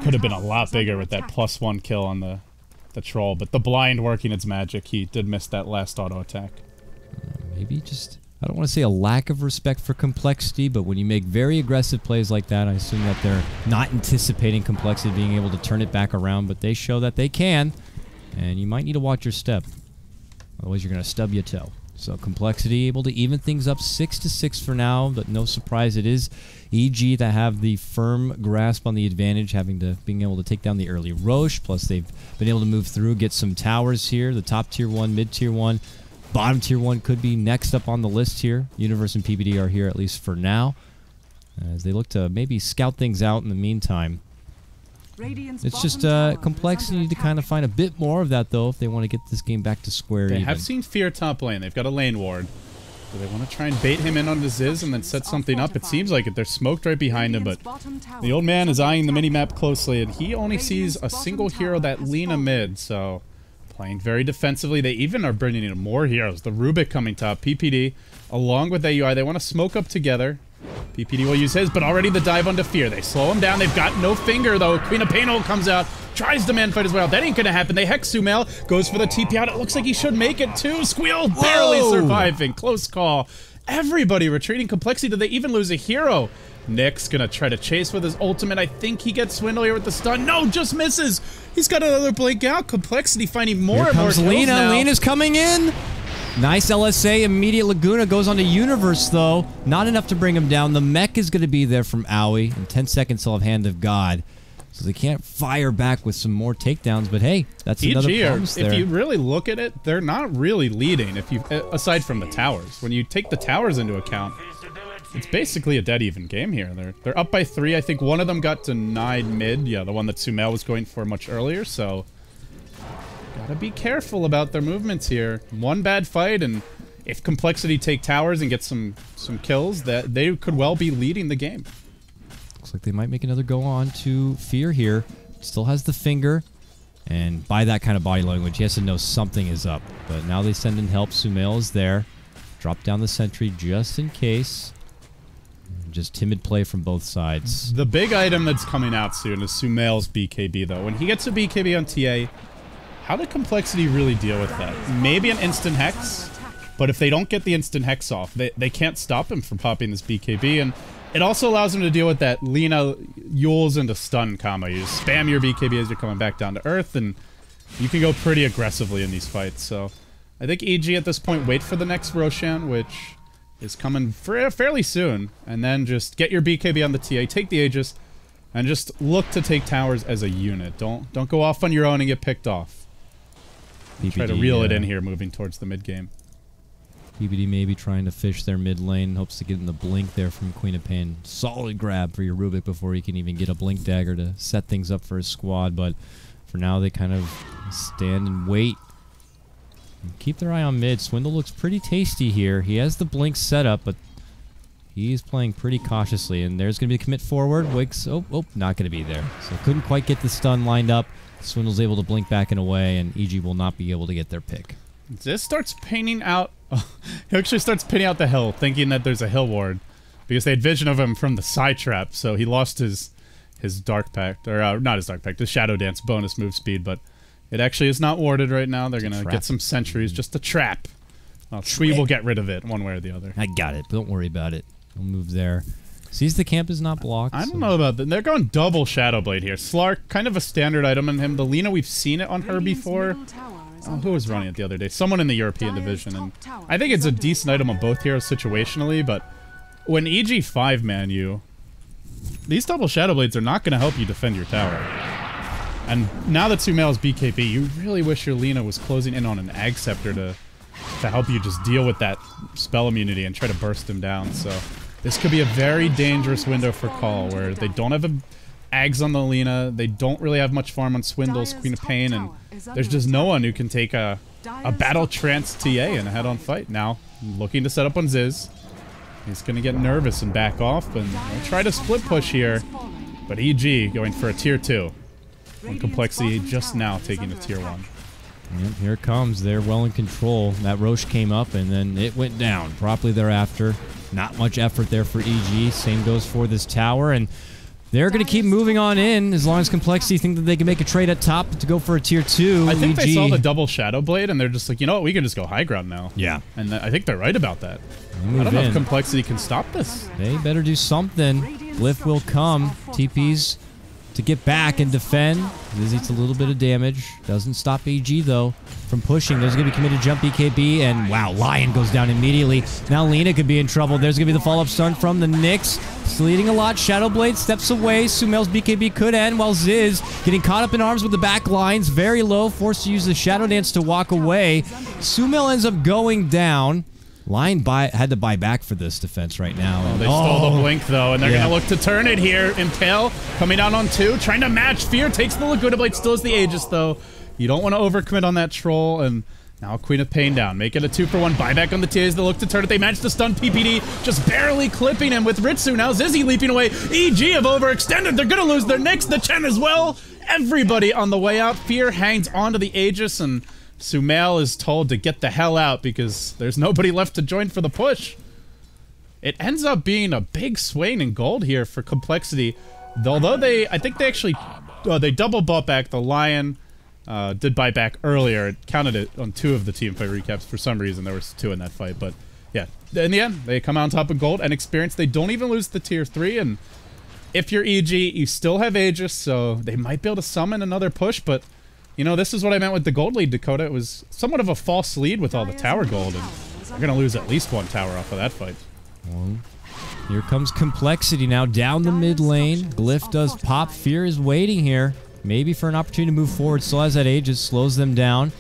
could have been a lot bigger with that +1 kill on the troll. But the blind working its magic. He did miss that last auto attack. Maybe just, I don't want to say a lack of respect for complexity, but when you make very aggressive plays like that, I assume that they're not anticipating complexity being able to turn it back around, but they show that they can, and you might need to watch your step. Otherwise, you're going to stub your toe. So complexity able to even things up 6-6 for now, but no surprise it is EG that have the firm grasp on the advantage, being able to take down the early Roche, plus they've been able to move through, get some towers here, the top tier 1, mid tier 1, bottom tier 1 could be next up on the list here. Universe and PBD are here at least for now, as they look to maybe scout things out in the meantime. It's just complexity to kind of find a bit more of that, though, if they want to get this game back to square even. They have seen Fear top lane. They've got a lane ward. Do they want to try and bait him in on the Ziz and then set something up? It seems like it. They're smoked right behind him, but the old man is eyeing the minimap closely, and he only sees a single hero, that Lina mid, so playing very defensively. They even are bringing in more heroes. The Rubik coming top, PPD, along with AUI. They want to smoke up together. PPD will use his, but already the dive onto Fear. They slow him down. They've got no finger, though. Queen of Painhole comes out, tries the man fight as well. That ain't gonna happen. They hex Sumail, goes for the TP out. It looks like he should make it, too. Squeal barely surviving. Close call. Everybody retreating. Complexity. Did they even lose a hero? Nick's gonna try to chase with his ultimate. I think he gets Swindle here with the stun. No, just misses. He's got another blink out. Complexity finding more and more kills now. Lina's coming in. Nice LSA. Immediate Laguna goes on to Universe, though. Not enough to bring him down. The mech is going to be there from Aoi. In 10 seconds, he'll have Hand of God. So they can't fire back with some more takedowns, but hey, that's another promise there. If you really look at it, they're not really leading, aside from the towers. When you take the towers into account, it's basically a dead even game here. They're up by 3. I think one of them got denied mid. Yeah, the one that Sumail was going for much earlier, so gotta be careful about their movements here. One bad fight, and if Complexity take towers and get some kills, that they could well be leading the game. Looks like they might make another go on to Fear here. Still has the finger, and by that kind of body language, he has to know something is up. But now they send in help. Sumail is there. Drop down the sentry just in case. Just timid play from both sides. The big item that's coming out soon is Sumail's BKB, though. When he gets a BKB on TA, how did Complexity really deal with that? Maybe an instant hex, but if they don't get the instant hex off, they can't stop him from popping this BKB, and it also allows him to deal with that Lina Yules into stun combo. You just spam your BKB as you're coming back down to earth, and you can go pretty aggressively in these fights. So I think EG at this point wait for the next Roshan, which is coming fairly soon, and then just get your BKB on the TA, take the Aegis, and just look to take towers as a unit. Don't go off on your own and get picked off. PPD, try to reel it in here, moving towards the mid game. PBD maybe trying to fish their mid lane, hopes to get in the blink there from Queen of Pain. Solid grab for your Rubik before he can even get a blink dagger to set things up for his squad, but for now they kind of stand and wait. And keep their eye on mid. Swindle looks pretty tasty here. He has the blink set up, but he's playing pretty cautiously, and there's going to be a commit forward. Wicks, not going to be there. So couldn't quite get the stun lined up. Swindle's able to blink back and away, and EG will not be able to get their pick. This starts painting out He actually starts pinning out the hill, thinking that there's a hill ward, because they had vision of him from the side trap, so he lost his Dark Pact, or not his Dark Pact, his Shadow Dance bonus move speed, but it actually is not warded right now. They're going to get some sentries, just a trap. Well, Shui will get rid of it one way or the other. I got it. Don't worry about it. We'll move there. Sees the camp is not blocked. I don't know about that. They're going double Shadow Blade here. Slark, kind of a standard item on him. The Lina, we've seen it on her before. Who was running it the other day? Someone in the European division. And I think it's a decent item on both heroes situationally, but when EG 5-man you, these double Shadow Blades are not going to help you defend your tower. And now that Sumail is BKB, you really wish your Lina was closing in on an Ag Scepter to help you just deal with that spell immunity and try to burst him down. So this could be a very dangerous window for CoL, where they don't have Ags on the Lina, they don't really have much farm on Swindle's Queen of Pain, and there's just no one who can take a battle trance TA in a head-on fight. Now, looking to set up on Ziz. He's going to get nervous and back off, and they'll try to split push here. But EG going for a tier 2. On Complexity just now taking a tier 1. Yep, here it comes. They're well in control. That Roche came up, and then it went down promptly thereafter. Not much effort there for EG. Same goes for this tower, and they're going to keep moving on in as long as Complexity think that they can make a trade at top to go for a tier 2. I think they saw the double Shadow Blade, and they're just like, you know what, we can just go high ground now. Yeah. And I think they're right about that. I don't know if Complexity can stop this. They better do something. Glyph will come. TP's to get back and defend. This eats a little bit of damage. Doesn't stop EG, though, from pushing. There's going to be committed jump BKB, and wow, Lion goes down immediately. Now Lina could be in trouble. There's going to be the follow-up stun from the Nyx. Sleeting a lot. Shadowblade steps away. Sumail's BKB could end, while Ziz getting caught up in arms with the back lines. Very low, forced to use the Shadow Dance to walk away. Sumail ends up going down. Lion had to buy back for this defense right now. They stole the blink, though, and they're going to look to turn it here. Impale coming out on 2, trying to match. Fear takes the Laguna Blade, still has the Aegis, though. You don't want to overcommit on that troll, and now Queen of Pain down. Make it a 2-for-1 buyback on the TAs. They look to turn it. They managed to stun PPD, just barely clipping him with Ritsu. Now Zizzy leaping away. EG have overextended. They're going to lose their Nyx, the Chen as well. Everybody on the way out. Fear hangs onto the Aegis, and Sumail is told to get the hell out because there's nobody left to join for the push. It ends up being a big swing in gold here for Complexity. Although I think they actually, they double bought back. The Lion did buy back earlier. It counted it on 2 of the team fight recaps. For some reason, there was 2 in that fight. But yeah, in the end, they come out on top of gold and experience. They don't even lose the tier 3. And if you're EG, you still have Aegis, so they might be able to summon another push, but you know, this is what I meant with the gold lead, Dakota. It was somewhat of a false lead with all the tower gold, and they're going to lose at least 1 tower off of that fight. Well, here comes Complexity now down the mid lane. Glyph does pop. Fear is waiting here. Maybe for an opportunity to move forward. Still has that Aegis, slows them down.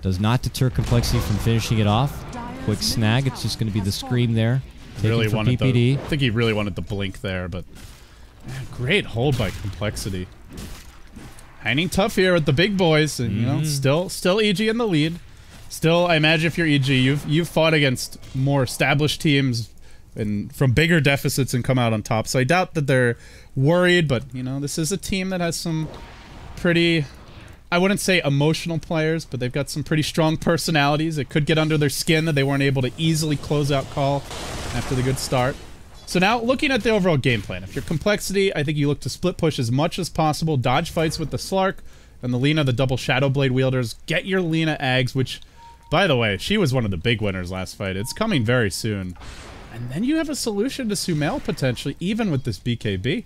Does not deter Complexity from finishing it off. Quick snag. It's just going to be the scream there. Really wanted PPD. I think he really wanted the blink there, but man, great hold by Complexity. Hanging tough here with the big boys, and you know, still EG in the lead. Still, I imagine if you're EG, you've fought against more established teams and from bigger deficits and come out on top. So I doubt that they're worried, but you know, this is a team that has some pretty, I wouldn't say emotional players, but they've got some pretty strong personalities. It could get under their skin that they weren't able to easily close out CoL after the good start. So now, looking at the overall game plan, if you're Complexity, I think you look to split push as much as possible, dodge fights with the Slark and the Lina, the double Shadow Blade wielders, get your Lina Ags, which, by the way, she was one of the big winners last fight. It's coming very soon. And then you have a solution to Sumail, potentially, even with this BKB.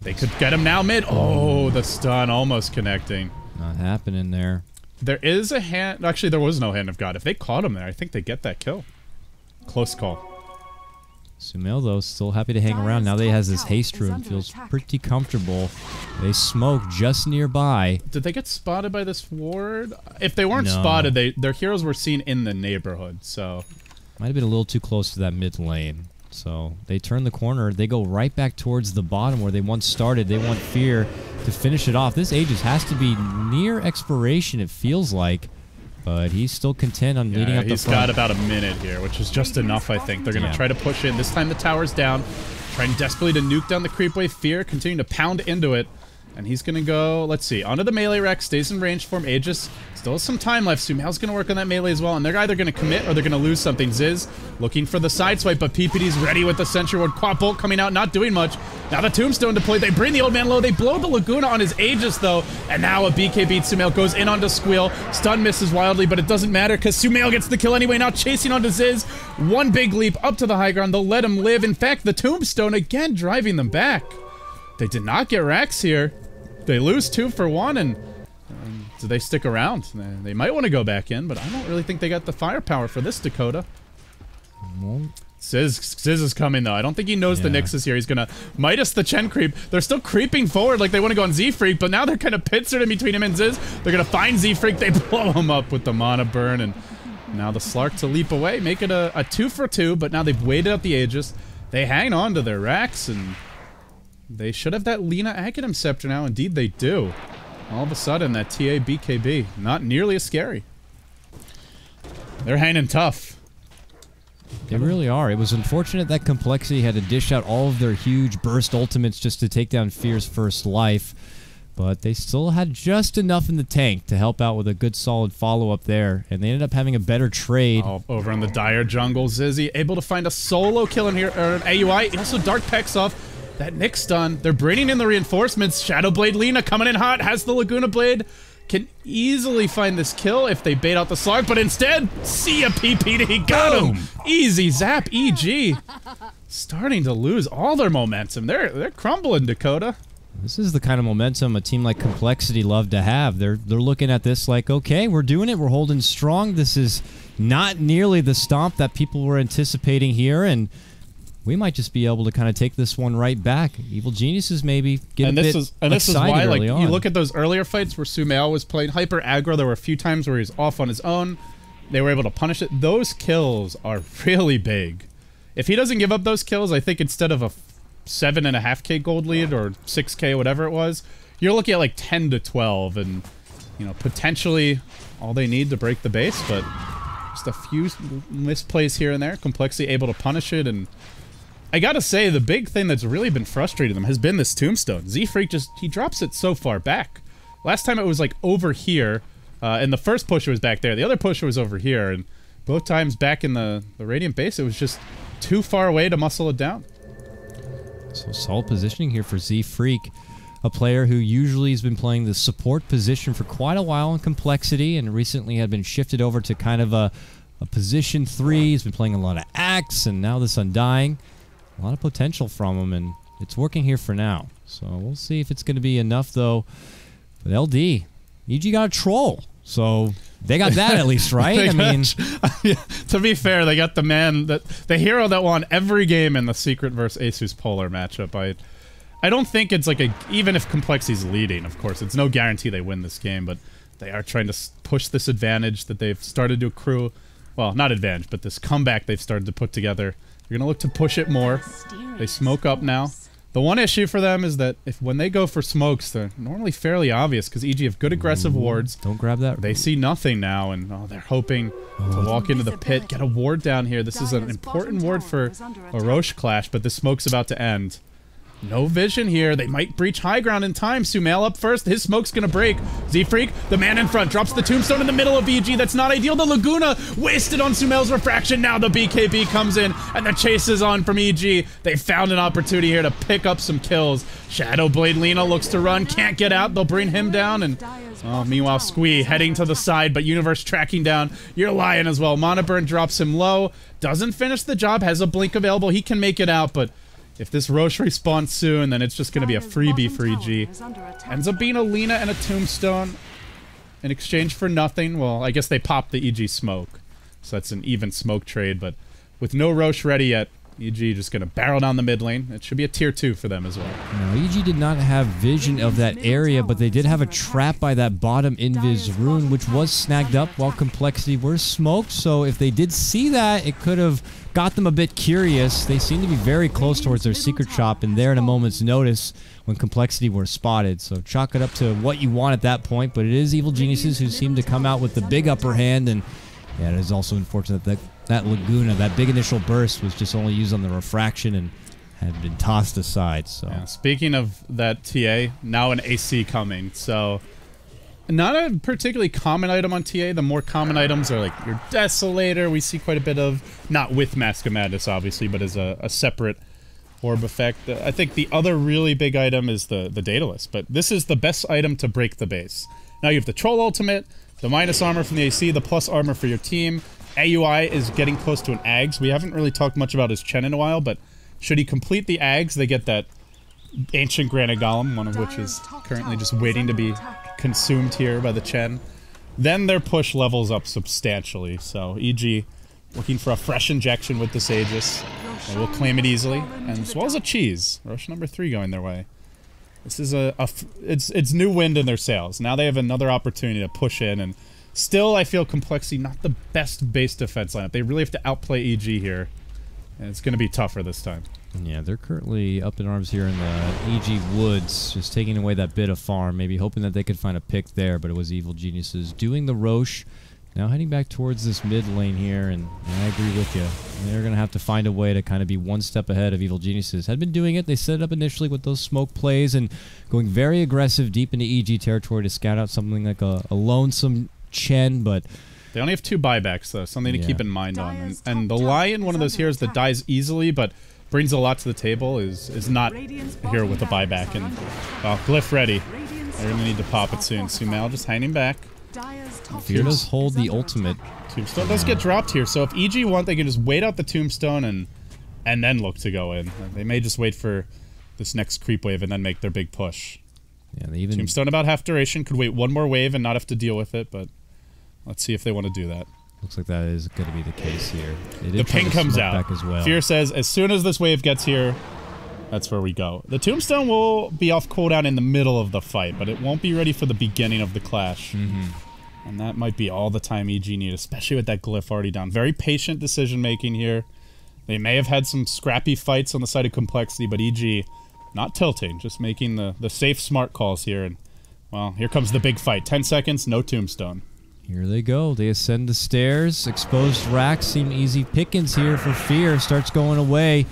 They could get him now mid. Oh, the stun almost connecting. Not happening there. There is a hand... Actually, there was no Hand of God. If they caught him there, I think they get that kill. Close call. Sumail, though, still happy to hang around. Now that he has this haste rune, feels pretty comfortable. They smoke just nearby. Did they get spotted by this ward? If they weren't spotted, their heroes were seen in the neighborhood, so... Might have been a little too close to that mid lane. So they turn the corner. They go right back towards the bottom where they once started. They want Fear to finish it off. This Aegis has to be near expiration, it feels like. But he's still content on leading up the front. He's got about a minute here, which is just enough, I think. They're going to try to push in. This time the tower's down. Trying desperately to nuke down the creep wave. Fear continuing to pound into it. And he's going to go, let's see, onto the melee Rex, stays in range for him. Aegis still has some time left. Sumail's going to work on that melee as well, and they're either going to commit or they're going to lose something. Ziz looking for the side swipe, but PPD's ready with the Sentry Ward. Quad Bolt coming out, not doing much. Now the Tombstone deployed. They bring the old man low. They blow the Laguna on his Aegis, though, and now a BK beats Sumail, goes in onto Squeal. Stun misses wildly, but it doesn't matter because Sumail gets the kill anyway. Now chasing onto Ziz. One big leap up to the high ground. They'll let him live. In fact, the Tombstone again driving them back. They did not get Rax here. They lose 2 for 1, and do they stick around? They might want to go back in, but I don't really think they got the firepower for this Dakota. Ziz is coming, though. I don't think he knows the Nyx here. He's going to Midas the Chen creep. They're still creeping forward like they want to go on Z-Freak, but now they're kind of pincered in between him and Ziz. They're going to find Z-Freak. They blow him up with the mana burn, and now the Slark to leap away, make it a 2 for 2, but now they've waited out the Aegis. They hang on to their Rax, and they should have that Lina Aghanim Scepter now. Indeed, they do. All of a sudden, that TA BKB, not nearly as scary. They're hanging tough. They really are. It was unfortunate that Complexity had to dish out all of their huge burst ultimates just to take down Fear's first life, but they still had just enough in the tank to help out with a good solid follow-up there, and they ended up having a better trade. Oh, over in the Dire jungle, Zizzy able to find a solo kill in here, or an AUI. He also Dark Pecks off that Nyx stun. They're bringing in the reinforcements. Shadow Blade Lina coming in hot, has the Laguna Blade. Can easily find this kill if they bait out the Slark, but instead, see a PPD, got him! Easy zap, EG. Starting to lose all their momentum. They're crumbling, Dakota. This is the kind of momentum a team like Complexity love to have. They're looking at this like, okay, we're doing it, we're holding strong. This is not nearly the stomp that people were anticipating here, and we might just be able to kind of take this one right back. Evil Geniuses maybe get and a this bit is and this is why, like, on. you look at those earlier fights where Sumail was playing hyper aggro. There were a few times where he was off on his own. They were able to punish it. Those kills are really big. If he doesn't give up those kills, I think instead of a 7.5K gold lead or 6K, whatever it was, you're looking at like 10 to 12, and you know, potentially all they need to break the base. But just a few misplays here and there. Complexity able to punish it, and I gotta say, the big thing that's really been frustrating them has been this Tombstone. Z-Freak he drops it so far back. Last time it was like over here, and the first pusher was back there. The other pusher was over here, and both times back in the Radiant base, it was just too far away to muscle it down. So solid positioning here for Z-Freak, a player who usually has been playing the support position for quite a while in Complexity, and recently had been shifted over to kind of a position 3. He's been playing a lot of Axe, and now this Undying. A lot of potential from him, and it's working here for now. So we'll see if it's going to be enough, though. But LD, EG got a troll, so they got that at least, right? I mean, yeah, to be fair, they got the hero that won every game in the Secret versus Asus Polar matchup. I don't think it's like even if Complexity's leading, of course, it's no guarantee they win this game, but they are trying to push this advantage that they've started to accrue. Well, not advantage, but this comeback they've started to put together. They're going to look to push it more. They smoke up now. The one issue for them is that when they go for smokes, they're normally fairly obvious because EG have good aggressive wards. Don't grab that. They see nothing now, and they're hoping to walk into the pit, get a ward down here. This is an important ward for a Roche clash, but the smoke's about to end. No vision here. They might breach high ground in time. Sumail up first. His smoke's gonna break. Z-Freak, the man in front, drops the Tombstone in the middle of EG. That's not ideal. The Laguna wasted on Sumail's refraction. Now the BKB comes in, and the chase is on from EG. They found an opportunity here to pick up some kills. Shadow Blade Lina looks to run, can't get out. They'll bring him down, and meanwhile, Squee heading to the side, but Universe tracking down your Lion as well. Mana Burn drops him low. Doesn't finish the job, has a blink available. He can make it out, but if this Roche respawns soon, then it's just going to be a freebie for EG. Ends up being a Lina and a Tombstone in exchange for nothing. Well, I guess they popped the EG smoke, so that's an even smoke trade, but with no Roche ready yet, EG just going to barrel down the mid lane. It should be a tier 2 for them as well. No, EG did not have vision of that area, but they did have a trap by that bottom invis rune, which was snagged up while Complexity were smoked. So if they did see that, it could have got them a bit curious. They seem to be very close towards their secret shop, and there in a moment's notice when Complexity were spotted. So chalk it up to what you want at that point, but it is Evil Geniuses who seem to come out with the big upper hand, and yeah, it is also unfortunate that that Laguna, that big initial burst, was just only used on the refraction and had been tossed aside. So yeah, speaking of that TA, now an AC coming. So not a particularly common item on TA. The more common items are like your Desolator. We see quite a bit of, not with Mask of Madness, obviously, but as a separate orb effect. I think the other really big item is the Daedalus, but this is the best item to break the base. Now you have the Troll Ultimate, the minus armor from the AC, the plus armor for your team. AUI is getting close to an Ags. We haven't really talked much about his Chen in a while, but should he complete the Ags, they get that Ancient Granite Golem, one of which is currently just waiting to be consumed here by the Chen. Then their push levels up substantially, so EG looking for a fresh injection with this Aegis. They will claim it easily, and as well as a cheese. Rush number 3 going their way. This is it's new wind in their sails. Now they have another opportunity to push in, and still I feel Complexity not the best base defense lineup. They really have to outplay EG here, and it's going to be tougher this time. Yeah, they're currently up in arms here in the EG Woods, just taking away that bit of farm, maybe hoping that they could find a pick there, but it was Evil Geniuses doing the Roche. Now heading back towards this mid lane here, and I agree with you. They're going to have to find a way to kind of be one step ahead of Evil Geniuses. Had been doing it. They set it up initially with those smoke plays and going very aggressive deep into EG territory to scout out something like a lonesome Chen, but they only have 2 buybacks, though, something to keep in mind on. And the Lion, one of those heroes that dies easily, but brings a lot to the table, is not here with a buyback. And, well, Glyph ready. They're going to need to pop it soon. Sumail just hanging back. Fear does hold the ultimate. Tombstone does get dropped here, so if EG want, they can just wait out the Tombstone and then look to go in. They may just wait for this next creep wave and then make their big push. Yeah, they even Tombstone about half duration, could wait one more wave and not have to deal with it, but let's see if they want to do that. Looks like that is going to be the case here. The ping comes out. Back as well. Fear says, as soon as this wave gets here, that's where we go. The Tombstone will be off cooldown in the middle of the fight, but it won't be ready for the beginning of the clash. And that might be all the time EG need, especially with that Glyph already down. Very patient decision-making here. They may have had some scrappy fights on the side of Complexity, but EG not tilting, just making the safe, smart calls here. And, well, here comes the big fight. 10 seconds, no Tombstone. Here they go. They ascend the stairs. Exposed racks seem easy pickings here for Fear. Starts going away.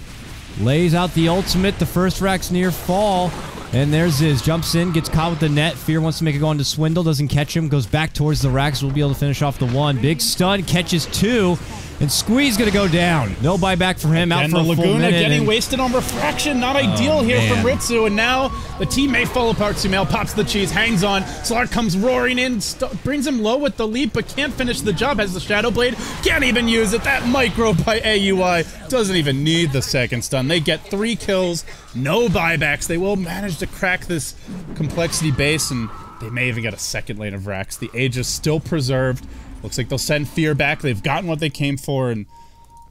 Lays out the ultimate. The first rack's near fall. And there's Ziz. Jumps in, gets caught with the net. Fear wants to make it go into Swindle. Doesn't catch him. Goes back towards the racks. We'll be able to finish off the 1. Big stun. Catches 2. And Squeeze going to go down. No buyback for him. Out for a full minute. Laguna getting wasted on Refraction. Not ideal here from Ritsu. And now the team may fall apart. Sumail pops the cheese. Hangs on. Slark comes roaring in. Brings him low with the leap, but can't finish the job. Has the Shadow Blade. Can't even use it. That micro by AUI. Doesn't even need the second stun. They get 3 kills. No buybacks. They will manage to crack this Complexity base. And they may even get a second lane of racks. The Aegis still preserved. Looks like they'll send Fear back. They've gotten what they came for, and,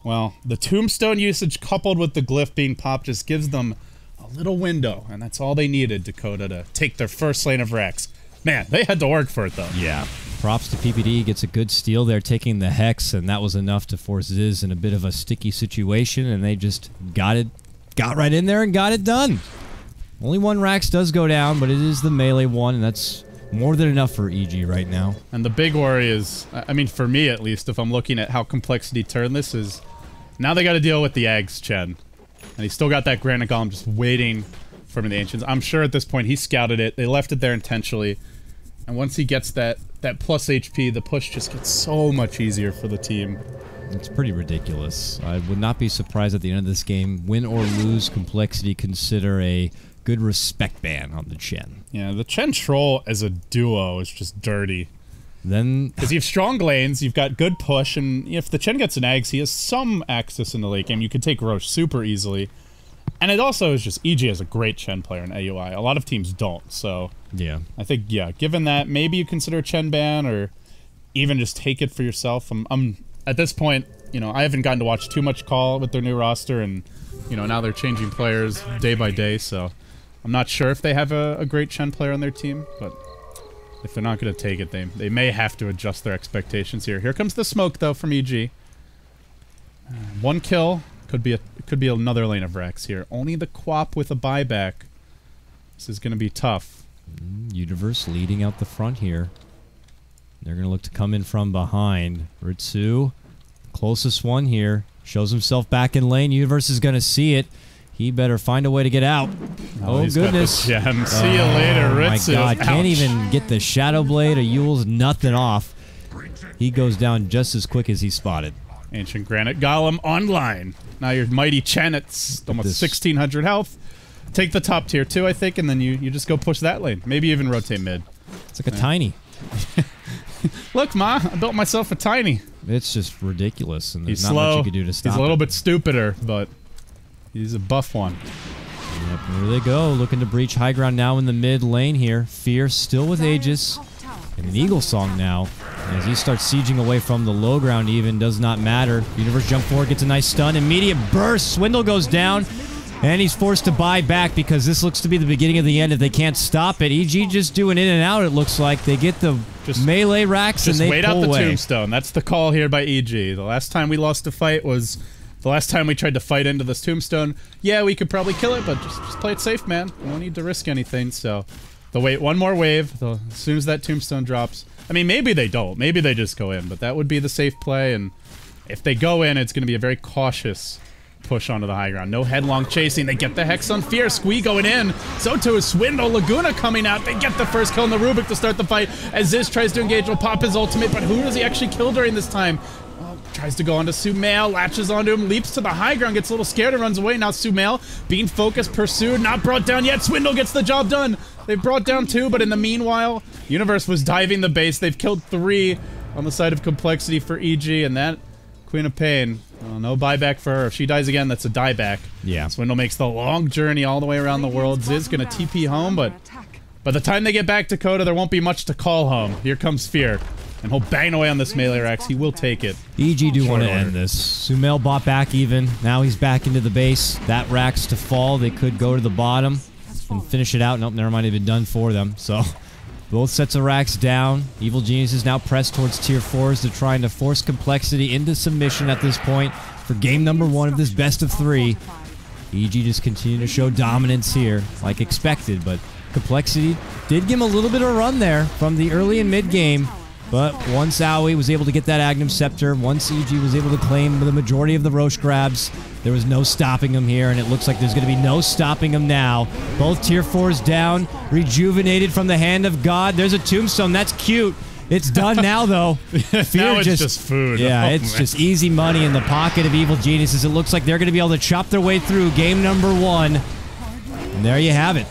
well, the Tombstone usage coupled with the Glyph being popped just gives them a little window, and that's all they needed, Dakota, to take their first lane of Rex. Man, they had to work for it, though. Yeah. Props to PPD. Gets a good steal there, taking the Hex, and that was enough to force Ziz in a bit of a sticky situation, and they just got right in there and got it done. Only 1 Rax does go down, but it is the melee one, and that's more than enough for EG right now. And the big worry is, I mean, for me at least, if I'm looking at how Complexity turned this, is now they got to deal with the Ags Chen. And he's still got that Granite Golem just waiting for the Ancients. I'm sure at this point he scouted it. They left it there intentionally. And once he gets that plus HP, the push just gets so much easier for the team. It's pretty ridiculous. I would not be surprised at the end of this game, win or lose, Complexity consider a good respect ban on the Chen. Yeah, the Chen Troll as a duo is just dirty. Then, because you have strong lanes, you've got good push, and if the Chen gets an Ags, he has some access in the late game. You can take Roche super easily. And it also is just, EG has a great Chen player in AUI. A lot of teams don't, so yeah. I think, yeah, given that, maybe you consider a Chen ban, or even just take it for yourself. I'm at this point, you know, I haven't gotten to watch too much CoL with their new roster, and, you know, now they're changing players day by day, so I'm not sure if they have a great Chen player on their team, but if they're not going to take it, they may have to adjust their expectations here. Here comes the smoke, though, from EG. 1 kill. Could be another lane of Rex here. Only the Quap with a buyback. This is going to be tough. Universe leading out the front here. They're going to look to come in from behind. Ritsu, closest one here, shows himself back in lane. Universe is going to see it. He better find a way to get out. Oh, goodness. Gem. See you later, Ritsu. Oh, my God. Ouch. Can't even get the Shadow Blade or Yule's nothing off. He goes down just as quick as he spotted. Ancient Granite Golem online. Now your Mighty Chen at almost 1,600 health. Take the top tier 2, I think, and then you just go push that lane. Maybe even rotate mid. It's like a tiny. Look, Ma, I built myself a tiny. It's just ridiculous, and there's He's not slow. much you can do to stop He's a little it. bit stupider, but he's a buff one. Yep, there they go, looking to breach high ground now in the mid lane here. Fear still with Aegis, and an Eagle Song now. As he starts sieging away from the low ground even, does not matter. Universe jump forward, gets a nice stun, immediate burst, Swindle goes down, and he's forced to buy back because this looks to be the beginning of the end if they can't stop it. EG just doing in and out, it looks like. They get the melee racks and they pull away. Just wait out the tombstone. That's the call here by EG. The last time we lost a fight was the last time we tried to fight into this tombstone. Yeah, we could probably kill it, but just play it safe, man. We don't need to risk anything, so they'll wait one more wave as soon as that tombstone drops. I mean, maybe they don't. Maybe they just go in, but that would be the safe play, and if they go in, it's going to be a very cautious push onto the high ground. No headlong chasing. They get the Hex on Fear. Squee going in. So too is Swindle. Laguna coming out. They get the first kill on the Rubik to start the fight as Ziz tries to engage. Will pop his ultimate, but who does he actually kill during this time? Tries to go onto Sumail, latches onto him, leaps to the high ground, gets a little scared and runs away. Now Sumail being focused, pursued, not brought down yet. Swindle gets the job done. They've brought down 2, but in the meanwhile, Universe was diving the base. They've killed 3 on the side of Complexity for EG, and that Queen of Pain, no buyback for her. If she dies again, that's a dieback. Yeah. Swindle makes the long journey all the way around the world. Ziz gonna TP home, but by the time they get back to Coda, there won't be much to call home. Here comes Fear. And he'll bang away on this melee Rax. He will take it. EG do want to end this. Sumail bought back even. Now he's back into the base. That Rax to fall. They could go to the bottom and finish it out. Nope, never mind. They've been done for them. So both sets of Rax down. Evil Geniuses now press towards tier 4s. They're trying to force Complexity into submission at this point for game number 1 of this best of 3. EG just continue to show dominance here, like expected, but Complexity did give him a little bit of a run there from the early and mid game. But once Aoi was able to get that Agnum Scepter, once EG was able to claim the majority of the Roche grabs, there was no stopping him here, and it looks like there's going to be no stopping him now. Both tier 4s down, rejuvenated from the hand of God. There's a tombstone. That's cute. It's done now, though. Now it's just food. Yeah, it's just easy money in the pocket of Evil Geniuses. It looks like they're going to be able to chop their way through game number 1. And there you have it.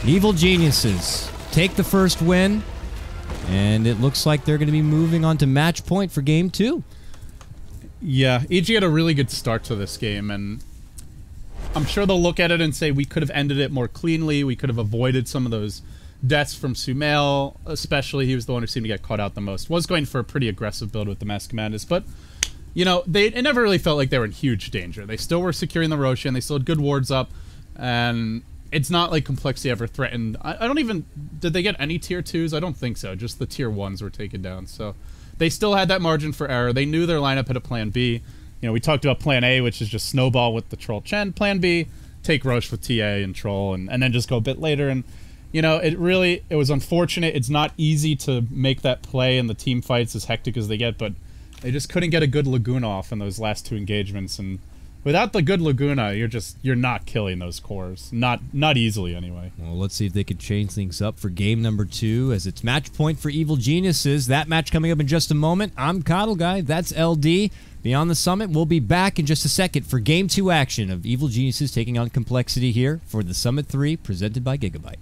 Evil Geniuses take the first win. And it looks like they're going to be moving on to match point for game 2. Yeah, EG had a really good start to this game, and I'm sure they'll look at it and say we could have ended it more cleanly. We could have avoided some of those deaths from Sumail, especially. He was the one who seemed to get caught out the most. Was going for a pretty aggressive build with the Mask of Madness, but you know, it never really felt like they were in huge danger. They still were securing the Roshan. They still had good wards up, and it's not like Complexity ever threatened. I don't even... Did they get any tier 2s? I don't think so. Just the tier 1s were taken down. So they still had that margin for error. They knew their lineup had a plan B. You know, we talked about plan A, which is just snowball with the Troll Chen. Plan B, take Roche with TA and Troll, and then just go a bit later. And, you know, it was unfortunate. It's not easy to make that play in the team fights as hectic as they get, but they just couldn't get a good Laguna off in those last 2 engagements. And without the good Laguna, you're not killing those cores. Not easily, anyway. Well, let's see if they could change things up for game number 2, as it's match point for Evil Geniuses. That match coming up in just a moment. I'm KotLGuy. That's LD. Beyond the Summit, we'll be back in just a second for game 2 action of Evil Geniuses taking on Complexity here for the Summit 3, presented by Gigabyte.